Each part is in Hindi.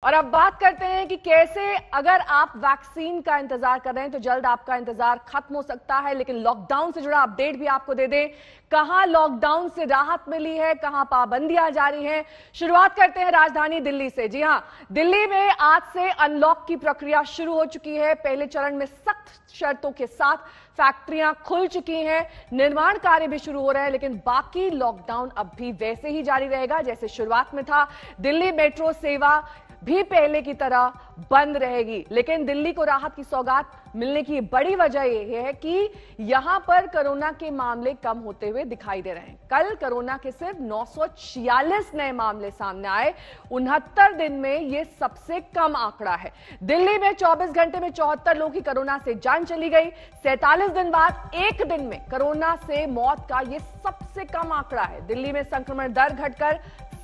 और अब बात करते हैं कि कैसे अगर आप वैक्सीन का इंतजार कर रहे हैं तो जल्द आपका इंतजार खत्म हो सकता है। लेकिन लॉकडाउन से जुड़ा अपडेट भी आपको दे दें, कहां लॉकडाउन से राहत मिली है, कहां पाबंदियां जारी हैं। शुरुआत करते हैं राजधानी दिल्ली से। जी हां, दिल्ली में आज से अनलॉक की प्रक्रिया शुरू हो चुकी है। पहले चरण में सख्त शर्तों के साथ फैक्ट्रियां खुल चुकी हैं, निर्माण कार्य भी शुरू हो रहे हैं, लेकिन बाकी लॉकडाउन अब भी वैसे ही जारी रहेगा जैसे शुरुआत में था। दिल्ली मेट्रो सेवा भी पहले की तरह बंद रहेगी। लेकिन दिल्ली को राहत की सौगात मिलने की बड़ी वजह यह है कि यहां पर कोरोना के मामले कम होते हुए दिखाई दे रहे हैं। कल कोरोना के सिर्फ 946 नए मामले सामने आए। 69 दिन में यह सबसे कम आंकड़ा है। दिल्ली में 24 घंटे में 74 लोगों की कोरोना से जान चली गई। 47 दिन बाद एक दिन में कोरोना से मौत का यह सबसे कम आंकड़ा है। दिल्ली में संक्रमण दर घटकर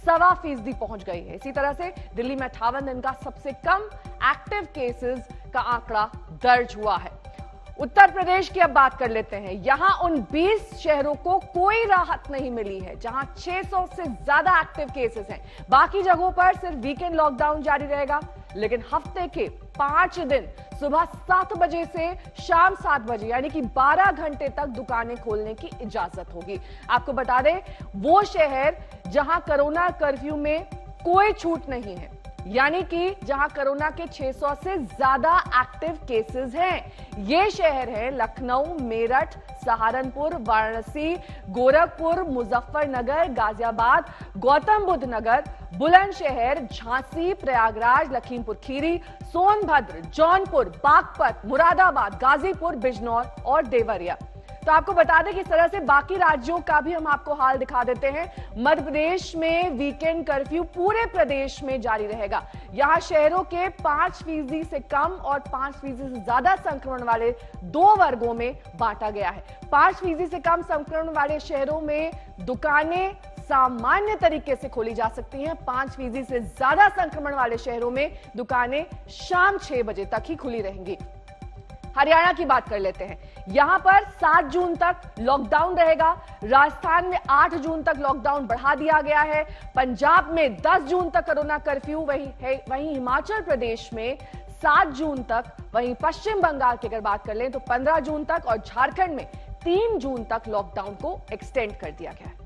1.25% पहुंच गई है। इसी तरह से दिल्ली में 58 दिन का सबसे कम एक्टिव केसेस का आंकड़ा दर्ज हुआ है। उत्तर प्रदेश की अब बात कर लेते हैं। यहां उन 20 शहरों को कोई राहत नहीं मिली है जहां 600 से ज्यादा एक्टिव केसेस हैं। बाकी जगहों पर सिर्फ वीकेंड लॉकडाउन जारी रहेगा, लेकिन हफ्ते के 5 दिन सुबह 7 बजे से शाम 7 बजे यानी कि 12 घंटे तक दुकानें खोलने की इजाजत होगी। आपको बता दें, वो शहर जहां कोरोना कर्फ्यू में कोई छूट नहीं है, यानी कि जहां कोरोना के 600 से ज्यादा एक्टिव केसेस हैं, ये शहर है लखनऊ, मेरठ, सहारनपुर, वाराणसी, गोरखपुर, मुजफ्फरनगर, गाजियाबाद, गौतम बुद्ध नगर, बुलंदशहर, झांसी, प्रयागराज, लखीमपुर खीरी, सोनभद्र, जौनपुर, बागपत, मुरादाबाद, गाजीपुर, बिजनौर और देवरिया। तो आपको बता दें कि इस तरह से बाकी राज्यों का भी हम आपको हाल दिखा देते हैं। मध्य प्रदेश में वीकेंड कर्फ्यू पूरे प्रदेश में जारी रहेगा। यहां शहरों के 5% से कम और 5% से ज्यादा संक्रमण वाले 2 वर्गों में बांटा गया है। 5% से कम संक्रमण वाले शहरों में दुकानें सामान्य तरीके से खोली जा सकती हैं। 5% से ज्यादा संक्रमण वाले शहरों में दुकानें शाम 6 बजे तक ही खुली रहेंगी। हरियाणा की बात कर लेते हैं। यहां पर 7 जून तक लॉकडाउन रहेगा। राजस्थान में 8 जून तक लॉकडाउन बढ़ा दिया गया है। पंजाब में 10 जून तक कोरोना कर्फ्यू वहीं हिमाचल प्रदेश में 7 जून तक, वहीं पश्चिम बंगाल की अगर बात कर लें तो 15 जून तक और झारखंड में 3 जून तक लॉकडाउन को एक्सटेंड कर दिया गया है।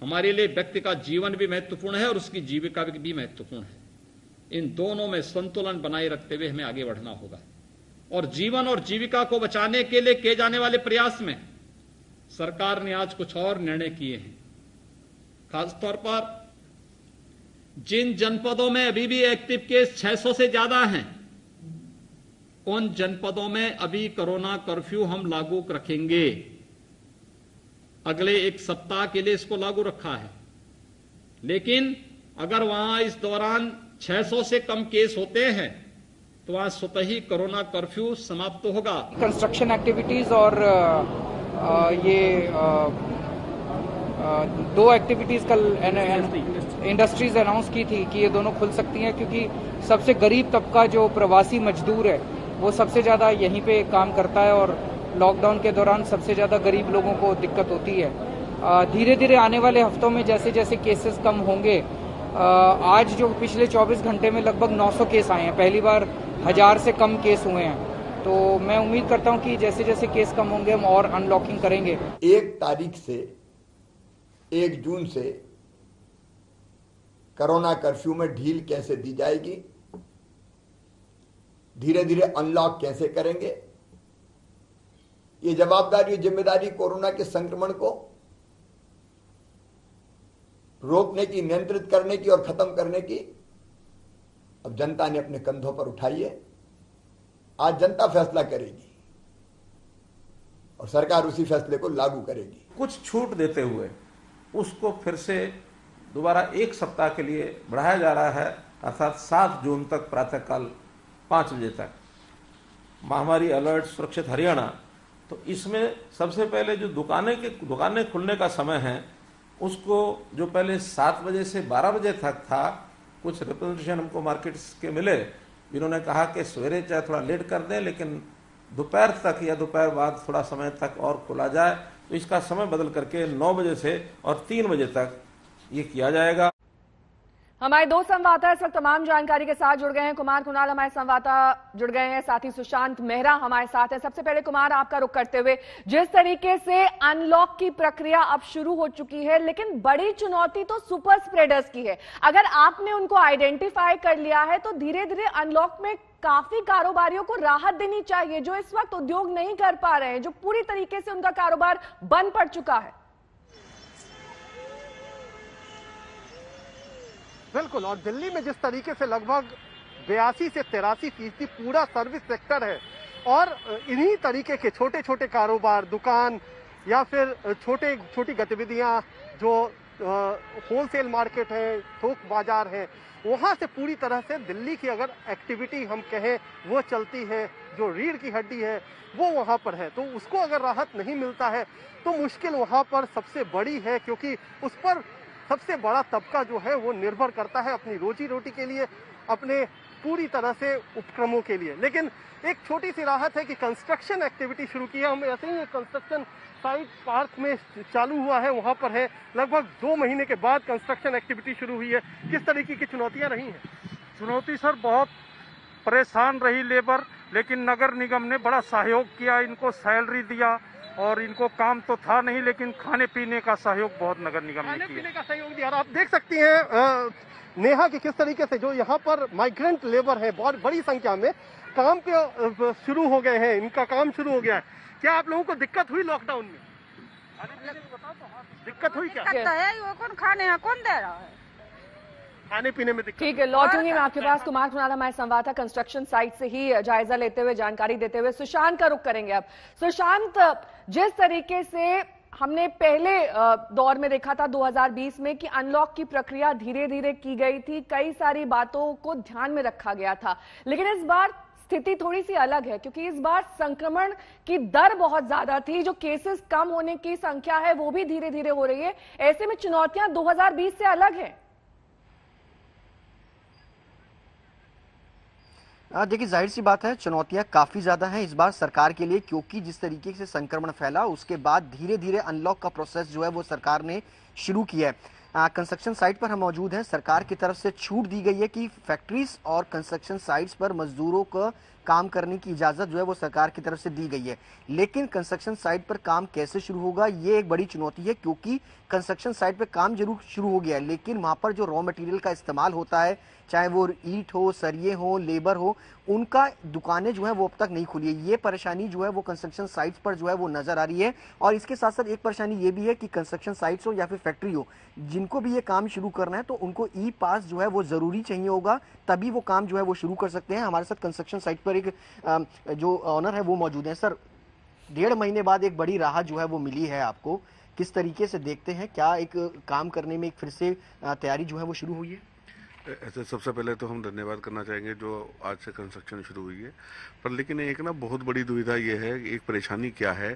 हमारे लिए व्यक्ति का जीवन भी महत्वपूर्ण है और उसकी जीविका भी महत्वपूर्ण है। इन दोनों में संतुलन बनाए रखते हुए हमें आगे बढ़ना होगा और जीवन और जीविका को बचाने के लिए किए जाने वाले प्रयास में सरकार ने आज कुछ और निर्णय किए हैं। खासतौर पर जिन जनपदों में अभी भी एक्टिव केस 600 से ज्यादा हैं, उन जनपदों में अभी कोरोना कर्फ्यू हम लागू रखेंगे। अगले 1 सप्ताह के लिए इसको लागू रखा है, लेकिन अगर वहां इस दौरान 600 से कम केस होते हैं तो वहां स्वतः ही कोरोना कर्फ्यू समाप्त होगा। कंस्ट्रक्शन एक्टिविटीज और ये 2 एक्टिविटीज कल इंडस्ट्रीज अनाउंस की थी कि ये दोनों खुल सकती हैं, क्योंकि सबसे गरीब तबका जो प्रवासी मजदूर है वो सबसे ज्यादा यहीं पे काम करता है और लॉकडाउन के दौरान सबसे ज्यादा गरीब लोगों को दिक्कत होती है। धीरे धीरे आने वाले हफ्तों में जैसे जैसे केसेस कम होंगे, आज जो पिछले 24 घंटे में लगभग 900 केस आए हैं, पहली बार 1000 से कम केस हुए हैं, तो मैं उम्मीद करता हूं कि जैसे जैसे केस कम होंगे हम और अनलॉकिंग करेंगे। 1 तारीख से 1 जून से कोरोना कर्फ्यू में ढील कैसे दी जाएगी, धीरे धीरे अनलॉक कैसे करेंगे, ये जवाबदारी और जिम्मेदारी कोरोना के संक्रमण को रोकने की, नियंत्रित करने की और खत्म करने की अब जनता ने अपने कंधों पर उठाई है। आज जनता फैसला करेगी और सरकार उसी फैसले को लागू करेगी। कुछ छूट देते हुए उसको फिर से दोबारा 1 सप्ताह के लिए बढ़ाया जा रहा है, अर्थात 7 जून तक प्रातःकाल 5 बजे तक। महामारी अलर्ट सुरक्षित हरियाणा, तो इसमें सबसे पहले जो दुकानें खुलने का समय है उसको जो पहले 7 बजे से 12 बजे तक था, कुछ रिप्रेजेंटेशन हमको मार्केट्स के मिले, इन्होंने कहा कि सवेरे चाहे थोड़ा लेट कर दें लेकिन दोपहर तक या दोपहर बाद थोड़ा समय तक और खोला जाए, तो इसका समय बदल करके 9 बजे से और 3 बजे तक ये किया जाएगा। हमारे दो संवाददाता इस वक्त तमाम जानकारी के साथ जुड़ गए हैं। कुमार कुणाल हमारे संवाददाता जुड़ गए हैं, साथ ही सुशांत मेहरा हमारे साथ हैं। सबसे पहले कुमार, आपका रुख करते हुए, जिस तरीके से अनलॉक की प्रक्रिया अब शुरू हो चुकी है, लेकिन बड़ी चुनौती तो सुपर स्प्रेडर्स की है। अगर आपने उनको आइडेंटिफाई कर लिया है तो धीरे धीरे अनलॉक में काफी कारोबारियों को राहत देनी चाहिए, जो इस वक्त उद्योग नहीं कर पा रहे हैं, जो पूरी तरीके से उनका कारोबार बंद पड़ चुका है। बिल्कुल, और दिल्ली में जिस तरीके से लगभग 82 से 83% पूरा सर्विस सेक्टर है और इन्हीं तरीके के छोटे छोटे कारोबार, दुकान या फिर छोटी गतिविधियां जो होलसेल मार्केट है, थोक बाजार है, वहां से पूरी तरह से दिल्ली की अगर एक्टिविटी हम कहें वो चलती है, जो रीढ़ की हड्डी है वो वहां पर है, तो उसको अगर राहत नहीं मिलता है तो मुश्किल वहां पर सबसे बड़ी है, क्योंकि उस पर सबसे बड़ा तबका जो है वो निर्भर करता है अपनी रोजी रोटी के लिए, अपने पूरी तरह से उपक्रमों के लिए। लेकिन एक छोटी सी राहत है कि कंस्ट्रक्शन एक्टिविटी शुरू की है। हम ऐसे ही कंस्ट्रक्शन साइट पार्क में चालू हुआ है, वहां पर है, लगभग 2 महीने के बाद कंस्ट्रक्शन एक्टिविटी शुरू हुई है। किस तरीके की चुनौतियां रही हैं? चुनौती सर बहुत परेशान रही लेबर, लेकिन नगर निगम ने बड़ा सहयोग किया, इनको सैलरी दिया और इनको काम तो था नहीं, लेकिन खाने पीने का सहयोग बहुत नगर निगम ने किया। खाने पीने का सहयोग दिया। आप देख सकती हैं नेहा कि किस तरीके से जो यहाँ पर माइग्रेंट लेबर है बहुत बड़ी संख्या में काम पे शुरू हो गए हैं, इनका काम शुरू हो गया है। क्या आप लोगों को दिक्कत हुई लॉकडाउन में? दिक्कत हुई क्या? वो कौन खाने हैं, कौन दे रहा है? खाने पीने में दिक्कत। ठीक है, लौटूंगी मैं आपके पास। कुमार कुणाल हमारे संवाददाता कंस्ट्रक्शन साइट से ही जायजा लेते हुए, जानकारी देते हुए। सुशांत का रुख करेंगे अब। सुशांत, जिस तरीके से हमने पहले दौर में देखा था 2020 में कि अनलॉक की प्रक्रिया धीरे धीरे की गई थी, कई सारी बातों को ध्यान में रखा गया था, लेकिन इस बार स्थिति थोड़ी सी अलग है, क्योंकि इस बार संक्रमण की दर बहुत ज्यादा थी, जो केसेस कम होने की संख्या है वो भी धीरे धीरे हो रही है। ऐसे में चुनौतियां 2020 से अलग है। देखिए, जाहिर सी बात है, चुनौतियां काफ़ी ज़्यादा हैं इस बार सरकार के लिए, क्योंकि जिस तरीके से संक्रमण फैला उसके बाद धीरे धीरे अनलॉक का प्रोसेस जो है वो सरकार ने शुरू किया है। कंस्ट्रक्शन साइट पर हम मौजूद हैं। सरकार की तरफ से छूट दी गई है कि फैक्ट्रीज और कंस्ट्रक्शन साइट्स पर मजदूरों को काम करने की इजाज़त जो है वो सरकार की तरफ से दी गई है, लेकिन कंस्ट्रक्शन साइट पर काम कैसे शुरू होगा ये एक बड़ी चुनौती है, क्योंकि कंस्ट्रक्शन साइट पर काम जरूर शुरू हो गया है, लेकिन वहाँ पर जो रॉ मटेरियल का इस्तेमाल होता है, चाहे वो ईंट हो, सरिये हो, लेबर हो, उनका दुकानें जो है वो अब तक नहीं खुली है। ये परेशानी जो है वो कंस्ट्रक्शन साइट्स पर जो है वो नजर आ रही है। और इसके साथ साथ एक परेशानी ये भी है कि कंस्ट्रक्शन साइट्स हो या फिर फैक्ट्री हो, जिनको भी ये काम शुरू करना है तो उनको ई पास जो है वो जरूरी चाहिए होगा, तभी वो काम जो है वो शुरू कर सकते हैं। हमारे साथ कंस्ट्रक्शन साइट पर एक जो ऑनर है वो मौजूद है। सर, 1.5 महीने बाद एक बड़ी राहत जो है वो मिली है आपको, किस तरीके से देखते हैं? क्या एक काम करने में एक फिर से तैयारी जो है वो शुरू हुई है? ऐसे सबसे पहले तो हम धन्यवाद करना चाहेंगे जो आज से कंस्ट्रक्शन शुरू हुई है, पर लेकिन एक ना बहुत बड़ी दुविधा ये है, एक परेशानी क्या है,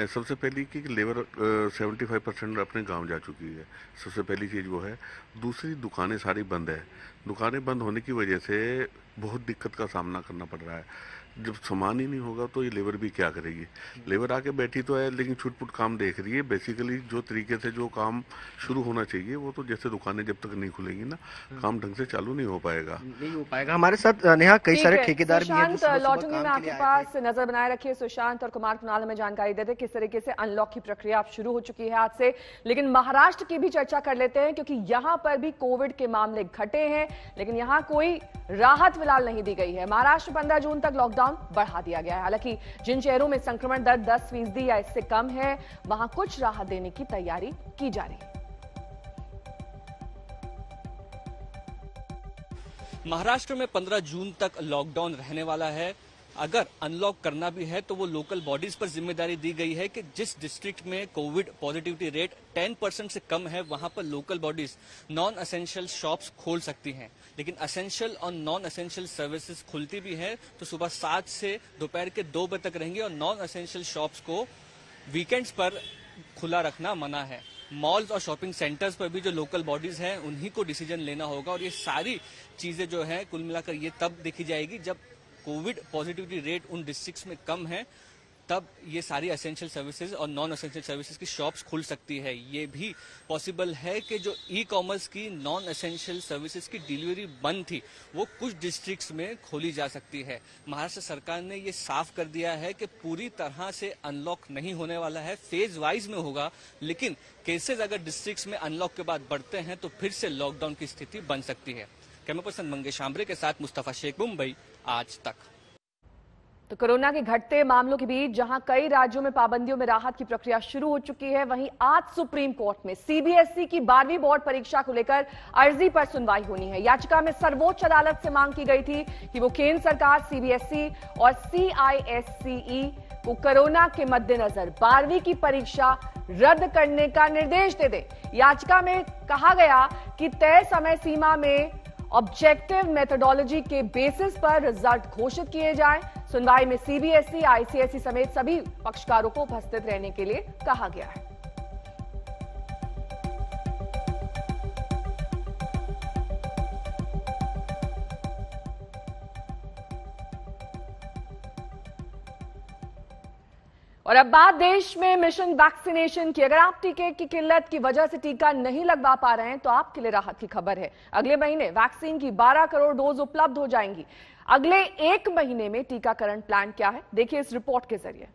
सबसे पहली कि लेबर 75% अपने गांव जा चुकी है, सबसे पहली चीज़ वो है। दूसरी, दुकानें सारी बंद है। दुकानें बंद होने की वजह से बहुत दिक्कत का सामना करना पड़ रहा है। जब सामान ही नहीं होगा तो ये लेबर भी क्या करेगी? लेबर आके बैठी तो है, लेकिन छुटपुट काम देख रही है। बेसिकली जो तरीके से जो काम शुरू होना चाहिए वो तो, जैसे दुकानें जब तक नहीं खुलेंगी ना, काम ढंग से चालू नहीं हो पाएगा। हमारे साथ नेहा कई सारे ठेकेदार भी हैं। लौटूंगी मैं आपके पास, नजर बनाए रखिए। सुशांत और कुमार कुणाल हमें जानकारी देते किस तरीके से अनलॉक की प्रक्रिया अब शुरू हो चुकी है आज से। लेकिन महाराष्ट्र की भी चर्चा कर लेते हैं, क्योंकि यहां पर भी कोविड के मामले घटे हैं, लेकिन यहां कोई राहत फिलहाल नहीं दी गई है। महाराष्ट्र 15 जून तक लॉकडाउन बढ़ा दिया गया है। हालांकि जिन शहरों में संक्रमण दर 10% या इससे कम है, वहां कुछ राहत देने की तैयारी की जा रही है। महाराष्ट्र में 15 जून तक लॉकडाउन रहने वाला है। अगर अनलॉक करना भी है तो वो लोकल बॉडीज पर जिम्मेदारी दी गई है कि जिस डिस्ट्रिक्ट में कोविड पॉजिटिविटी रेट 10% से कम है, वहां पर local bodies non essential shops खोल सकती हैं। लेकिन असेंशियल और नॉन असेंशियल सर्विसेज खुलती भी है तो सुबह 7 से दोपहर के 2 बजे तक रहेंगे, और नॉन असेंशियल शॉप्स को वीकेंड्स पर खुला रखना मना है। मॉल्स और शॉपिंग सेंटर्स पर भी जो लोकल बॉडीज हैं उन्हीं को डिसीजन लेना होगा, और ये सारी चीजें जो है कुल मिलाकर ये तब देखी जाएगी जब कोविड पॉजिटिविटी रेट उन डिस्ट्रिक्ट्स में कम है, तब ये सारी एसेंशियल सर्विसेज और नॉन एसेंशियल सर्विसेज की शॉप्स खुल सकती है। ये भी पॉसिबल है कि जो ई कॉमर्स की नॉन एसेंशियल सर्विसेज की डिलीवरी बंद थी वो कुछ डिस्ट्रिक्ट्स में खोली जा सकती है। महाराष्ट्र सरकार ने ये साफ कर दिया है कि पूरी तरह से अनलॉक नहीं होने वाला है, फेज वाइज में होगा, लेकिन केसेस अगर डिस्ट्रिक्ट्स में अनलॉक के बाद बढ़ते हैं तो फिर से लॉकडाउन की स्थिति बन सकती है। कैमरा पर्सन मंगेश आंबरे के साथ मुस्तफा शेख, मुंबई, आज तक। तो कोरोना के घटते मामलों के बीच जहां कई राज्यों में पाबंदियों में राहत की प्रक्रिया शुरू हो चुकी है, वहीं आज सुप्रीम कोर्ट में सीबीएसई की 12वीं बोर्ड परीक्षा को लेकर अर्जी पर सुनवाई होनी है। याचिका में सर्वोच्च अदालत से मांग की गई थी कि वो केंद्र सरकार सीबीएसई और सीआईएससीई को कोरोना के मद्देनजर 12वीं की परीक्षा रद्द करने का निर्देश दे दे। याचिका में कहा गया कि तय समय सीमा में ऑब्जेक्टिव मेथोडोलॉजी के बेसिस पर रिजल्ट घोषित किए जाएं। सुनवाई में सीबीएसई, आईसीएसई समेत सभी पक्षकारों को उपस्थित रहने के लिए कहा गया है। और अब बात देश में मिशन वैक्सीनेशन की। अगर आप टीके की किल्लत की वजह से टीका नहीं लगवा पा रहे हैं तो आपके लिए राहत की खबर है। अगले महीने वैक्सीन की 12 करोड़ डोज उपलब्ध हो जाएंगी। अगले 1 महीने में टीकाकरण प्लान क्या है, देखिए इस रिपोर्ट के जरिए।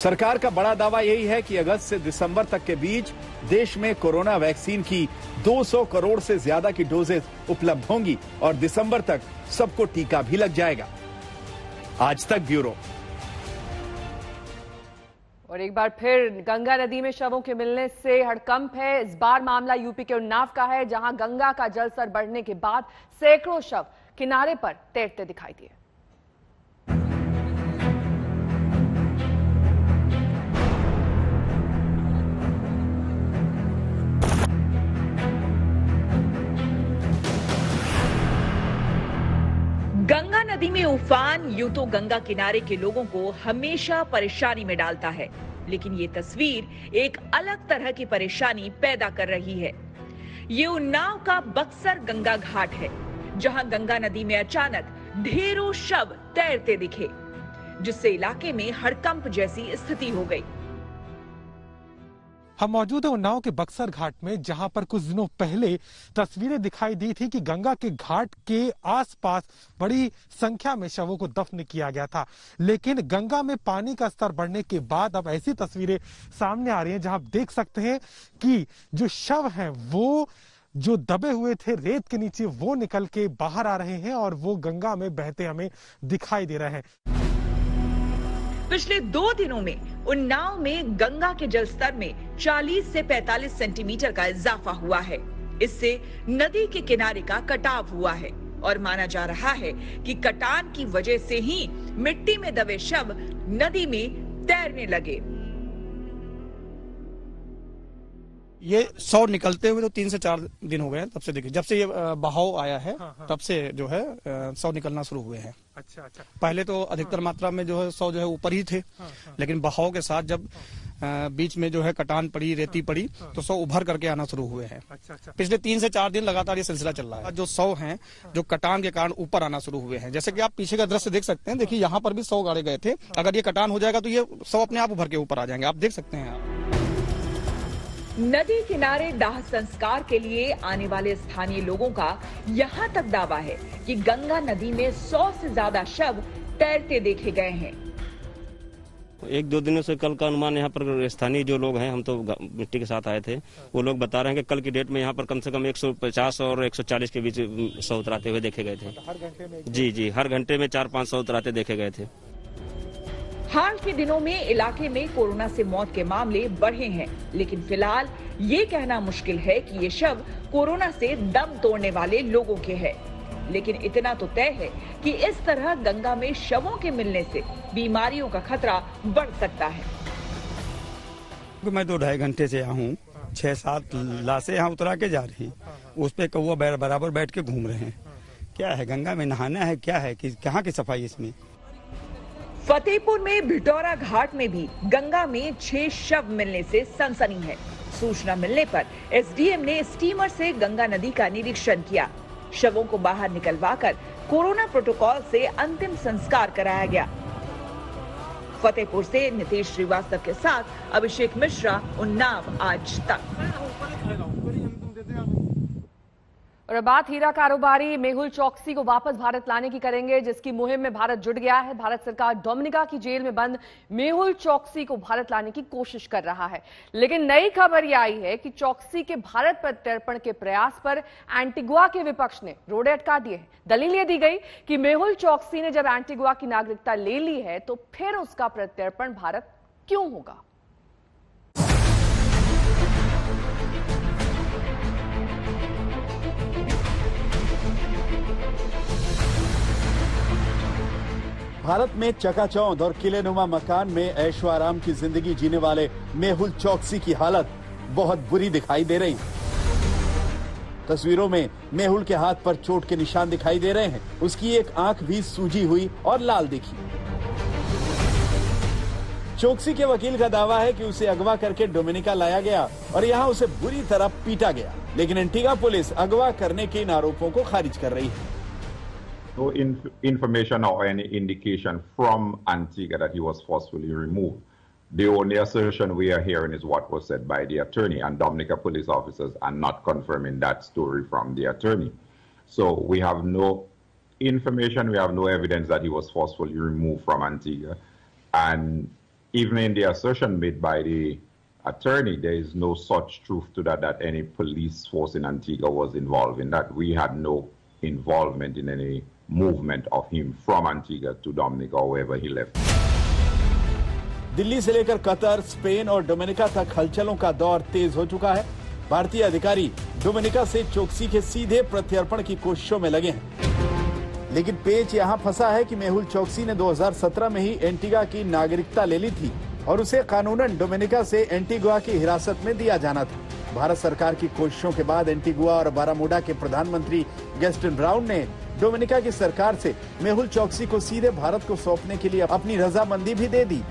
सरकार का बड़ा दावा यही है कि अगस्त से दिसंबर तक के बीच देश में कोरोना वैक्सीन की 200 करोड़ से ज्यादा की डोजेज उपलब्ध होंगी और दिसंबर तक सबको टीका भी लग जाएगा। आज तक ब्यूरो। और एक बार फिर गंगा नदी में शवों के मिलने से हड़कंप है। इस बार मामला यूपी के उन्नाव का है, जहां गंगा का जलस्तर बढ़ने के बाद सैकड़ों शव किनारे पर तैरते दिखाई दिए। गंगा नदी में उफान यूं तो गंगा किनारे के लोगों को हमेशा परेशानी में डालता है, लेकिन ये तस्वीर एक अलग तरह की परेशानी पैदा कर रही है। ये उन्नाव का बक्सर गंगा घाट है, जहां गंगा नदी में अचानक ढेरों शव तैरते दिखे, जिससे इलाके में हड़कंप जैसी स्थिति हो गई। हम मौजूद हैं उन्नाव के बक्सर घाट में, जहां पर कुछ दिनों पहले तस्वीरें दिखाई दी थी कि गंगा के घाट के आसपास बड़ी संख्या में शवों को दफन किया गया था। लेकिन गंगा में पानी का स्तर बढ़ने के बाद अब ऐसी तस्वीरें सामने आ रही हैं जहां आप देख सकते हैं कि जो शव हैं वो जो दबे हुए थे रेत के नीचे वो निकल के बाहर आ रहे हैं और वो गंगा में बहते हमें दिखाई दे रहे हैं। पिछले 2 दिनों में उन्नाव में गंगा के जलस्तर में 40 से 45 सेंटीमीटर का इजाफा हुआ है। इससे नदी के किनारे का कटाव हुआ है और माना जा रहा है कि कटान की वजह से ही मिट्टी में दबे शव नदी में तैरने लगे। ये शव निकलते हुए तो 3 से 4 दिन हो गए हैं, तब से देखिए जब से ये बहाव आया है तब से जो है शव निकलना शुरू हुए हैं। अच्छा। पहले तो अधिकतर मात्रा में जो है शव जो है ऊपर ही थे, लेकिन बहाव के साथ जब बीच में जो है कटान पड़ी, रेती पड़ी, तो शव उभर करके आना शुरू हुए हैं। पिछले 3 से 4 दिन लगातार ये सिलसिला चल रहा है। जो शव हैं जो कटान के कारण ऊपर आना शुरू हुए हैं, जैसे कि आप पीछे का दृश्य देख सकते हैं। देखिए यहाँ पर भी शव गाड़े गए थे, अगर ये कटान हो जाएगा तो ये शव अपने आप उभर के ऊपर आ जाएंगे, आप देख सकते हैं। नदी किनारे दाह संस्कार के लिए आने वाले स्थानीय लोगों का यहाँ तक दावा है कि गंगा नदी में 100 से ज्यादा शव तैरते देखे गए हैं। 1-2 दिनों से कल का अनुमान यहाँ पर स्थानीय जो लोग हैं, हम तो मिट्टी के साथ आए थे, वो लोग बता रहे हैं कि कल की डेट में यहाँ पर कम से कम 150 और 140 के बीच शव उतराते हुए देखे गए थे। हर घंटे में? जी, हर घंटे में 4-5 शव उतराते देखे गए थे। हाल के दिनों में इलाके में कोरोना से मौत के मामले बढ़े हैं, लेकिन फिलहाल ये कहना मुश्किल है कि ये शव कोरोना से दम तोड़ने वाले लोगों के हैं। लेकिन इतना तो तय है कि इस तरह गंगा में शवों के मिलने से बीमारियों का खतरा बढ़ सकता है। मैं 2-2.5 घंटे से यहाँ हूँ, 6-7 लाशें यहाँ उतरा के जा रही, उस पे कौवा बराबर बैठ के घूम रहे हैं। क्या है, गंगा में नहाना है क्या है, कि कहाँ की सफाई इसमें। फतेहपुर में भिटौरा घाट में भी गंगा में 6 शव मिलने से सनसनी है। सूचना मिलने पर एसडीएम ने स्टीमर से गंगा नदी का निरीक्षण किया। शवों को बाहर निकलवाकर कोरोना प्रोटोकॉल से अंतिम संस्कार कराया गया। फतेहपुर से नितेश श्रीवास्तव के साथ अभिषेक मिश्रा, उन्नाव आज तक। और अब बात हीरा कारोबारी मेहुल चौकसी को वापस भारत लाने की करेंगे, जिसकी मुहिम में भारत जुट गया है। भारत सरकार डोमिनिका की जेल में बंद मेहुल चौकसी को भारत लाने की कोशिश कर रहा है। लेकिन नई खबर यह आई है कि चौकसी के भारत प्रत्यर्पण के प्रयास पर एंटीगुआ के विपक्ष ने रोड़े अटका दिए हैं। दलील यह दी गई कि मेहुल चौकसी ने जब एंटीगुआ की नागरिकता ले ली है तो फिर उसका प्रत्यर्पण भारत क्यों होगा। भारत में चकाचौंध और किलेनुमा मकान में ऐशो आराम की जिंदगी जीने वाले मेहुल चौकसी की हालत बहुत बुरी दिखाई दे रही। तस्वीरों में मेहुल के हाथ पर चोट के निशान दिखाई दे रहे हैं। उसकी एक आंख भी सूजी हुई और लाल दिखी। चौकसी के वकील का दावा है कि उसे अगवा करके डोमिनिका लाया गया और यहाँ उसे बुरी तरह पीटा गया, लेकिन एंटीगा पुलिस अगवा करने के इन आरोपों को खारिज कर रही है। No information or any indication from Antigua that he was forcefully removed. The only assertion we are hearing is what was said by the attorney, and Dominica police officers are not confirming that story from the attorney. So we have no information, we have no evidence that he was forcefully removed from Antigua. And even in the assertion made by the attorney, there is no such truth to that, that any police force in Antigua was involved in that. We had no involvement in any movement of him from Antigua to Dominica or wherever he left. Delhi से लेकर कतर, स्पेन और डोमिनिका तक हलचलों का दौर तेज हो चुका है। भारतीय अधिकारी डोमिनिका से चौकसी के सीधे प्रत्यर्पण की कोशिशों में लगे हैं। लेकिन पेच यहां फंसा है कि मेहुल चौकसी ने 2017 में ही एंटीगा की नागरिकता ले ली थी और उसे कानूनन डोमिनिका से एंटीगुआ की हिरासत में दिया जाना था। भारत सरकार की कोशिशों के बाद एंटीगुआ और बारामूडा के प्रधानमंत्री गैस्टन ब्राउन ने डोमिनिका की सरकार से मेहुल चौकसी को सीधे भारत को सौंपने के लिए अपनी रजामंदी भी दे दी।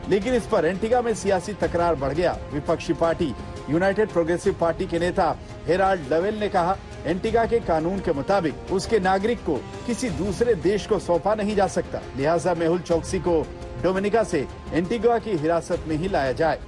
लेकिन इस पर एंटीगा में सियासी तकरार बढ़ गया। विपक्षी पार्टी यूनाइटेड प्रोग्रेसिव पार्टी के नेता हेराल्ड लवेल ने कहा, एंटीगा के कानून के मुताबिक उसके नागरिक को किसी दूसरे देश को सौंपा नहीं जा सकता, लिहाजा मेहुल चौकसी को डोमिनिका से एंटीगा की हिरासत में ही लाया जाए।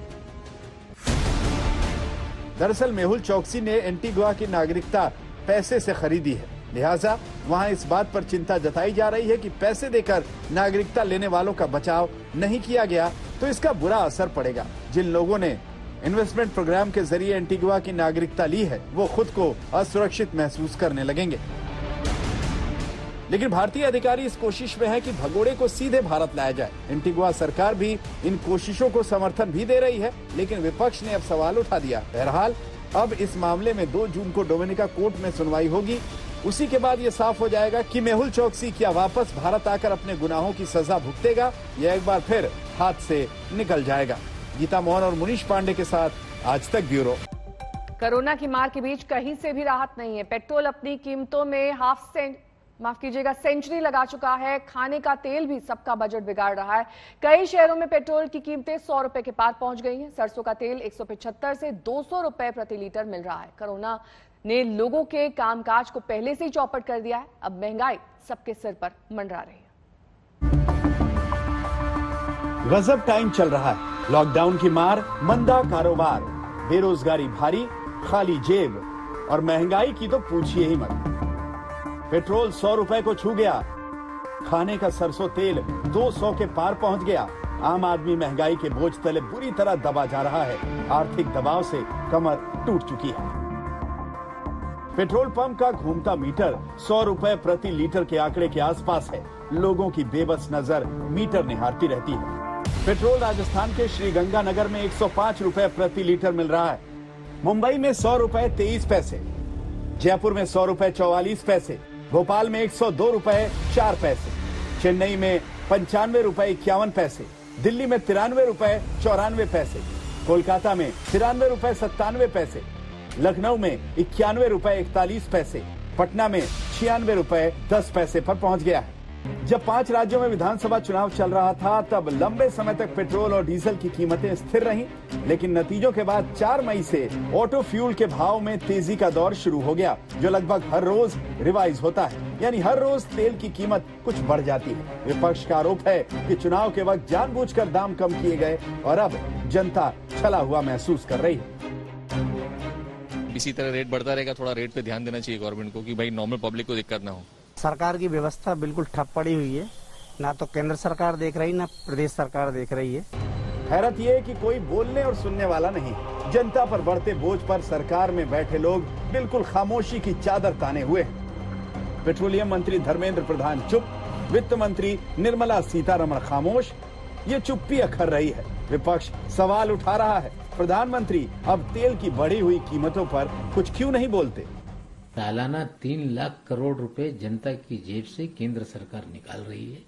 दरअसल मेहुल चोकसी ने एंटीगुआ की नागरिकता पैसे से खरीदी है, लिहाजा वहां इस बात पर चिंता जताई जा रही है कि पैसे देकर नागरिकता लेने वालों का बचाव नहीं किया गया तो इसका बुरा असर पड़ेगा। जिन लोगों ने इन्वेस्टमेंट प्रोग्राम के जरिए एंटीगुआ की नागरिकता ली है वो खुद को असुरक्षित महसूस करने लगेंगे। लेकिन भारतीय अधिकारी इस कोशिश में है कि भगोड़े को सीधे भारत लाया जाए। एंटीगुआ सरकार भी इन कोशिशों को समर्थन भी दे रही है, लेकिन विपक्ष ने अब सवाल उठा दिया। बहरहाल अब इस मामले में 2 जून को डोमिनिका कोर्ट में सुनवाई होगी। उसी के बाद ये साफ हो जाएगा कि मेहुल चोकसी क्या वापस भारत आकर अपने गुनाहों की सजा भुगतेगा या एक बार फिर हाथ से निकल जाएगा। गीता मोहन और मुनीश पांडे के साथ आज तक ब्यूरो। कोरोना की मार के बीच कहीं से भी राहत नहीं है। पेट्रोल अपनी कीमतों में सेंचुरी लगा चुका है। खाने का तेल भी सबका बजट बिगाड़ रहा है। कई शहरों में पेट्रोल की कीमतें 100 रुपए के पार पहुंच गई हैं। सरसों का तेल 175 से 200 रुपए प्रति लीटर मिल रहा है। कोरोना ने लोगों के कामकाज को पहले से ही चौपट कर दिया है। अब महंगाई सबके सिर पर मंडरा रही है। गजब टाइम चल रहा है। लॉकडाउन की मार, मंदा कारोबार, बेरोजगारी भारी, खाली जेब और महंगाई की तो पूछिए ही मत। पेट्रोल 100 रुपए को छू गया। खाने का सरसों तेल 200 के पार पहुंच गया। आम आदमी महंगाई के बोझ तले बुरी तरह दबा जा रहा है। आर्थिक दबाव से कमर टूट चुकी है। पेट्रोल पंप का घूमता मीटर 100 रुपए प्रति लीटर के आंकड़े के आसपास है। लोगों की बेबस नजर मीटर निहारती रहती है। पेट्रोल राजस्थान के श्रीगंगानगर में 105 रुपए प्रति लीटर मिल रहा है। मुंबई में 100 रुपए 23 पैसे, जयपुर में 100 रुपए 44 पैसे, भोपाल में 102 रुपए 4 पैसे, चेन्नई में 95 रुपए 51 पैसे, दिल्ली में 93 रुपए 94 पैसे, कोलकाता में 93 रुपए 97 पैसे, लखनऊ में 91 रुपए 41 पैसे, पटना में 96 रुपए 10 पैसे पर पहुंच गया है। जब 5 राज्यों में विधानसभा चुनाव चल रहा था तब लंबे समय तक पेट्रोल और डीजल की कीमतें स्थिर रहीं, लेकिन नतीजों के बाद 4 मई से ऑटो फ्यूल के भाव में तेजी का दौर शुरू हो गया, जो लगभग हर रोज रिवाइज होता है, यानी हर रोज तेल की कीमत कुछ बढ़ जाती है। विपक्ष का आरोप है कि चुनाव के वक्त जानबूझकर दाम कम किए गए और अब जनता छला हुआ महसूस कर रही है। इसी तरह रेट बढ़ता रहेगा, थोड़ा रेट पे ध्यान देना चाहिए गवर्नमेंट को कि भाई नॉर्मल पब्लिक को दिक्कत ना हो। सरकार की व्यवस्था बिल्कुल ठप पड़ी हुई है, ना तो केंद्र सरकार देख रही ना प्रदेश सरकार देख रही है। हैरत ये है कि कोई बोलने और सुनने वाला नहीं। जनता पर बढ़ते बोझ पर सरकार में बैठे लोग बिल्कुल खामोशी की चादर ताने हुए हैं। पेट्रोलियम मंत्री धर्मेंद्र प्रधान चुप, वित्त मंत्री निर्मला सीतारमण खामोश। ये चुप्पी अखर रही है। विपक्ष सवाल उठा रहा है, प्रधानमंत्री अब तेल की बढ़ी हुई कीमतों पर कुछ क्यों नहीं बोलते? सालाना 3 लाख करोड़ रुपए जनता की जेब से केंद्र सरकार निकाल रही है।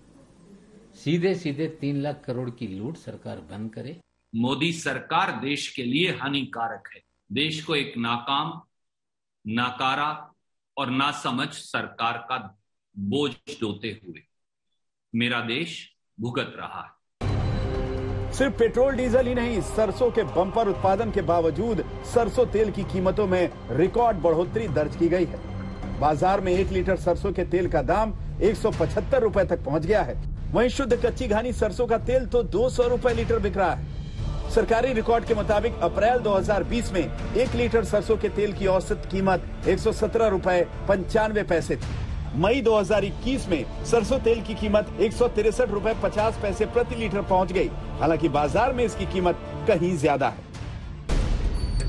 सीधे सीधे 3 लाख करोड़ की लूट सरकार बंद करे। मोदी सरकार देश के लिए हानिकारक है। देश को एक नाकाम, नाकारा और नासमझ सरकार का बोझ ढोते हुए मेरा देश भुगत रहा है। सिर्फ पेट्रोल डीजल ही नहीं, सरसों के बम्पर उत्पादन के बावजूद सरसों तेल की कीमतों में रिकॉर्ड बढ़ोतरी दर्ज की गई है। बाजार में 1 लीटर सरसों के तेल का दाम 175 रुपए तक पहुंच गया है। वहीं शुद्ध कच्ची घानी सरसों का तेल तो 200 रुपए लीटर बिक रहा है। सरकारी रिकॉर्ड के मुताबिक अप्रैल 2020 में 1 लीटर सरसों के तेल की औसत कीमत 117 रुपए 95 पैसे थी। मई 2021 में सरसों तेल की कीमत 163 रुपए 50 पैसे प्रति लीटर पहुंच गई। हालांकि बाजार में इसकी कीमत कहीं ज्यादा है।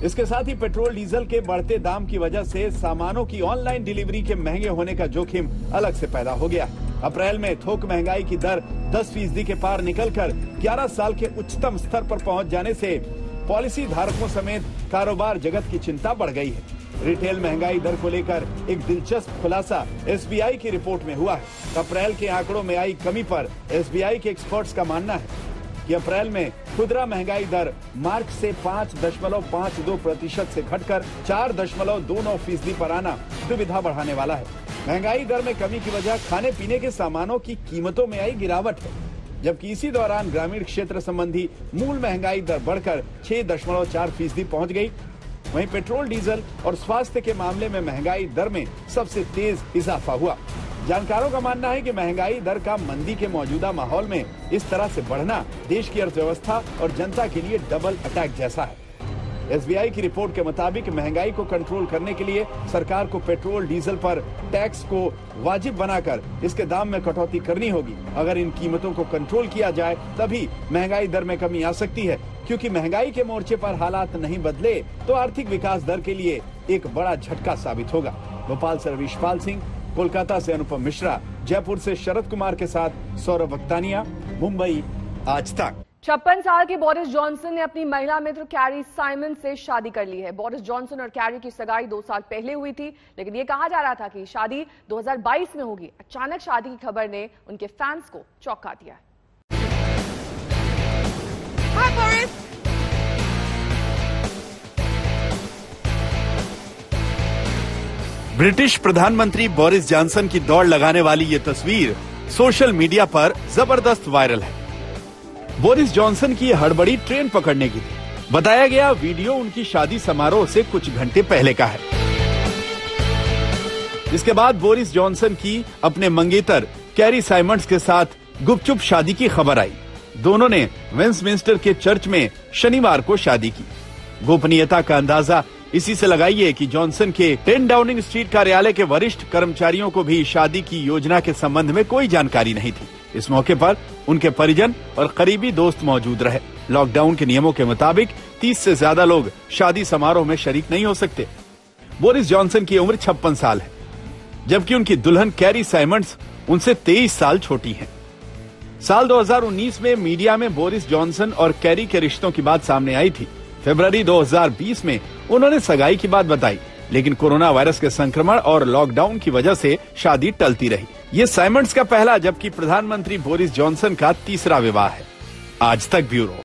इसके साथ ही पेट्रोल डीजल के बढ़ते दाम की वजह से सामानों की ऑनलाइन डिलीवरी के महंगे होने का जोखिम अलग से पैदा हो गया। अप्रैल में थोक महंगाई की दर 10% के पार निकलकर 11 साल के उच्चतम स्तर पर पहुंच जाने से पॉलिसी धारकों समेत कारोबार जगत की चिंता बढ़ गई है। रिटेल महंगाई दर को लेकर एक दिलचस्प खुलासा एसबीआई की रिपोर्ट में हुआ है। अप्रैल के आंकड़ों में आई कमी पर एसबीआई के एक्सपर्ट्स का मानना है कि अप्रैल में खुदरा महंगाई दर मार्च से 5.52% से घटकर 4.29% पर आना दुविधा बढ़ाने वाला है। महंगाई दर में कमी की वजह खाने पीने के सामानों की कीमतों में आई गिरावट है, जबकि इसी दौरान ग्रामीण क्षेत्र संबंधी मूल महंगाई दर बढ़कर 6.4% पहुंच गई। वहीं पेट्रोल डीजल और स्वास्थ्य के मामले में महंगाई दर में सबसे तेज इजाफा हुआ। जानकारों का मानना है कि महंगाई दर का मंदी के मौजूदा माहौल में इस तरह से बढ़ना देश की अर्थव्यवस्था और जनता के लिए डबल अटैक जैसा है। एसबीआई की रिपोर्ट के मुताबिक महंगाई को कंट्रोल करने के लिए सरकार को पेट्रोल डीजल पर टैक्स को वाजिब बनाकर इसके दाम में कटौती करनी होगी। अगर इन कीमतों को कंट्रोल किया जाए तभी महंगाई दर में कमी आ सकती है, क्योंकि महंगाई के मोर्चे पर हालात नहीं बदले तो आर्थिक विकास दर के लिए एक बड़ा झटका साबित होगा। भोपाल से रवीश पाल सिंह, कोलकाता से अनुपम मिश्रा, जयपुर से शरद कुमार के साथ सौरभ वक्तानिया, मुंबई आज तक। 56 साल के बोरिस जॉनसन ने अपनी महिला मित्र कैरी साइमन से शादी कर ली है। बोरिस जॉनसन और कैरी की सगाई 2 साल पहले हुई थी, लेकिन ये कहा जा रहा था कि शादी 2022 में होगी। अचानक शादी की खबर ने उनके फैंस को चौंका दिया। Hi, Boris. ब्रिटिश प्रधानमंत्री बोरिस जॉनसन की दौड़ लगाने वाली ये तस्वीर सोशल मीडिया पर जबरदस्त वायरल है। बोरिस जॉनसन की हड़बड़ी ट्रेन पकड़ने की थी। बताया गया वीडियो उनकी शादी समारोह से कुछ घंटे पहले का है। इसके बाद बोरिस जॉनसन की अपने मंगेतर कैरी साइमंड्स के साथ गुपचुप शादी की खबर आई। दोनों ने वेस्टमिंस्टर के चर्च में शनिवार को शादी की। गोपनीयता का अंदाजा इसी से लगाइए कि जॉनसन के 10 डाउनिंग स्ट्रीट कार्यालय के वरिष्ठ कर्मचारियों को भी शादी की योजना के संबंध में कोई जानकारी नहीं थी। इस मौके पर उनके परिजन और करीबी दोस्त मौजूद रहे। लॉकडाउन के नियमों के मुताबिक 30 से ज्यादा लोग शादी समारोह में शरीक नहीं हो सकते। बोरिस जॉनसन की उम्र 56 साल है, जबकि उनकी दुल्हन कैरी साइमंड्स उनसे 23 साल छोटी हैं। साल 2019 में मीडिया में बोरिस जॉनसन और कैरी के रिश्तों की बात सामने आई थी। फरवरी 2020 में उन्होंने सगाई की बात बताई, लेकिन कोरोना वायरस के संक्रमण और लॉकडाउन की वजह से शादी टलती रही। ये साइमंड्स का पहला जबकि प्रधानमंत्री बोरिस जॉनसन का तीसरा विवाह है। आज तक ब्यूरो।